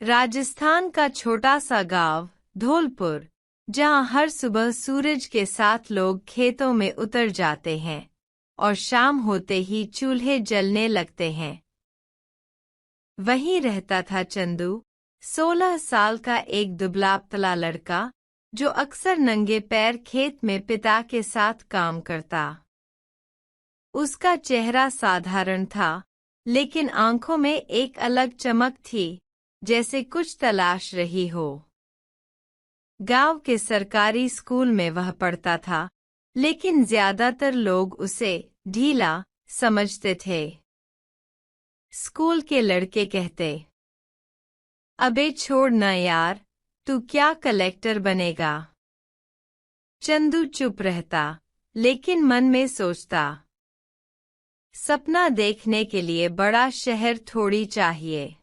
राजस्थान का छोटा सा गांव धौलपुर, जहां हर सुबह सूरज के साथ लोग खेतों में उतर जाते हैं और शाम होते ही चूल्हे जलने लगते हैं। वहीं रहता था चंदू, 16 साल का एक दुबला-पतला लड़का, जो अक्सर नंगे पैर खेत में पिता के साथ काम करता। उसका चेहरा साधारण था, लेकिन आंखों में एक अलग चमक थी, जैसे कुछ तलाश रही हो। गांव के सरकारी स्कूल में वह पढ़ता था, लेकिन ज्यादातर लोग उसे ढीला समझते थे। स्कूल के लड़के कहते, अबे छोड़ ना यार, तू क्या कलेक्टर बनेगा। चंदू चुप रहता, लेकिन मन में सोचता, सपना देखने के लिए बड़ा शहर थोड़ी चाहिए,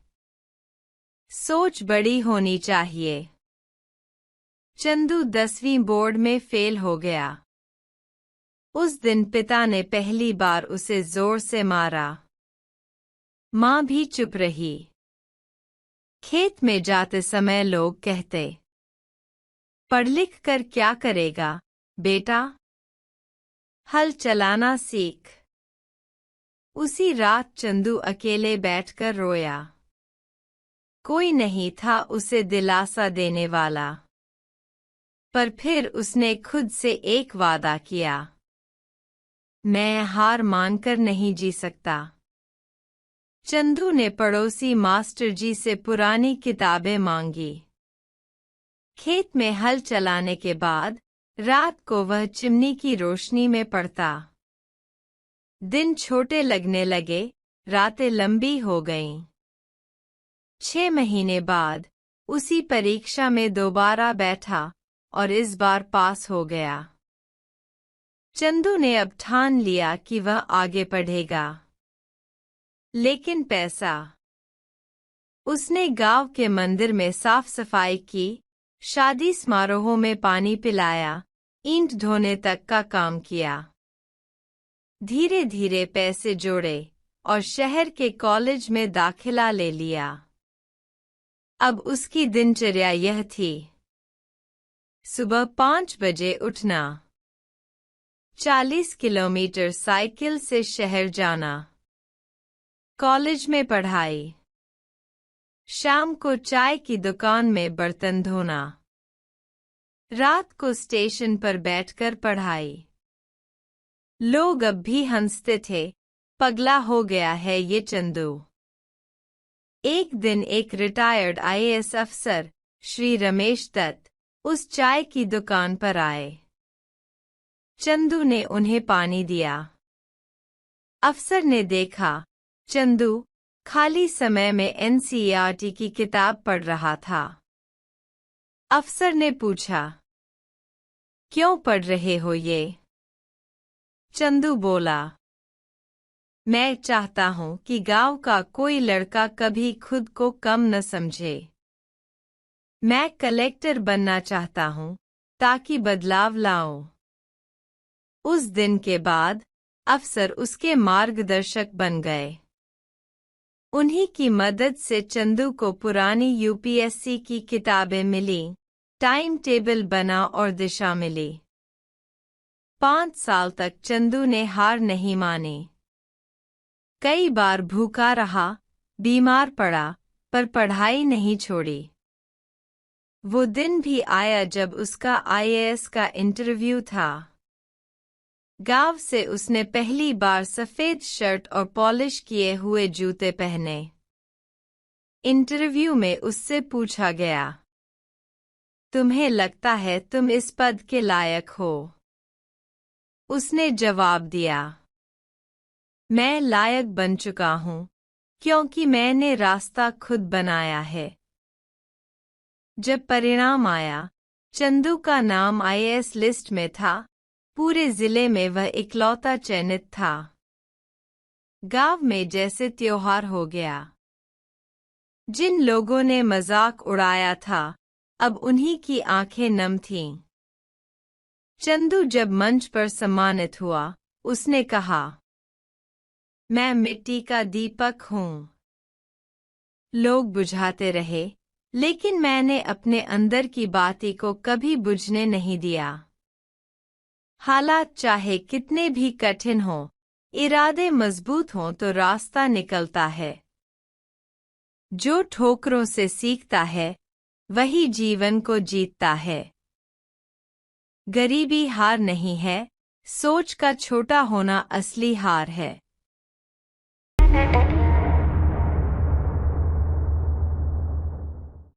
सोच बड़ी होनी चाहिए। चंदू 10वीं बोर्ड में फेल हो गया। उस दिन पिता ने पहली बार उसे जोर से मारा। माँ भी चुप रही। खेत में जाते समय लोग कहते, पढ़ लिख कर क्या करेगा बेटा, हल चलाना सीख। उसी रात चंदू अकेले बैठकर रोया। कोई नहीं था उसे दिलासा देने वाला। पर फिर उसने खुद से एक वादा किया, मैं हार मानकर नहीं जी सकता। चंदू ने पड़ोसी मास्टर जी से पुरानी किताबें मांगी। खेत में हल चलाने के बाद रात को वह चिमनी की रोशनी में पढ़ता। दिन छोटे लगने लगे, रातें लंबी हो गईं। 6 महीने बाद उसी परीक्षा में दोबारा बैठा और इस बार पास हो गया। चंदू ने अब ठान लिया कि वह आगे पढ़ेगा। लेकिन पैसा। उसने गांव के मंदिर में साफ सफाई की, शादी समारोहों में पानी पिलाया, ईंट धोने तक का काम किया। धीरे धीरे पैसे जोड़े और शहर के कॉलेज में दाखिला ले लिया। अब उसकी दिनचर्या यह थी, सुबह 5 बजे उठना, 40 किलोमीटर साइकिल से शहर जाना, कॉलेज में पढ़ाई, शाम को चाय की दुकान में बर्तन धोना, रात को स्टेशन पर बैठकर पढ़ाई। लोग अब भी हंसते थे, पगला हो गया है ये चंदू। एक दिन एक रिटायर्ड आईएएस अफसर, श्री रमेश दत्त, उस चाय की दुकान पर आए। चंदू ने उन्हें पानी दिया। अफसर ने देखा, चंदू खाली समय में एनसीईआरटी की किताब पढ़ रहा था। अफसर ने पूछा, क्यों पढ़ रहे हो ये? चंदू बोला, मैं चाहता हूं कि गांव का कोई लड़का कभी खुद को कम न समझे। मैं कलेक्टर बनना चाहता हूं ताकि बदलाव लाऊं। उस दिन के बाद अफसर उसके मार्गदर्शक बन गए। उन्हीं की मदद से चंदू को पुरानी यूपीएससी की किताबें मिली, टाइम टेबल बना और दिशा मिली। 5 साल तक चंदू ने हार नहीं मानी। कई बार भूखा रहा, बीमार पड़ा, पर पढ़ाई नहीं छोड़ी। वो दिन भी आया जब उसका आईएएस का इंटरव्यू था। गांव से उसने पहली बार सफेद शर्ट और पॉलिश किए हुए जूते पहने। इंटरव्यू में उससे पूछा गया, तुम्हें लगता है तुम इस पद के लायक हो? उसने जवाब दिया, मैं लायक बन चुका हूं, क्योंकि मैंने रास्ता खुद बनाया है। जब परिणाम आया, चंदू का नाम आईएएस लिस्ट में था। पूरे जिले में वह इकलौता चयनित था। गांव में जैसे त्योहार हो गया। जिन लोगों ने मजाक उड़ाया था, अब उन्हीं की आंखें नम थीं। चंदू जब मंच पर सम्मानित हुआ, उसने कहा, मैं मिट्टी का दीपक हूं। लोग बुझाते रहे, लेकिन मैंने अपने अंदर की बाती को कभी बुझने नहीं दिया। हालात चाहे कितने भी कठिन हों, इरादे मजबूत हों तो रास्ता निकलता है। जो ठोकरों से सीखता है वही जीवन को जीतता है। गरीबी हार नहीं है, सोच का छोटा होना असली हार है।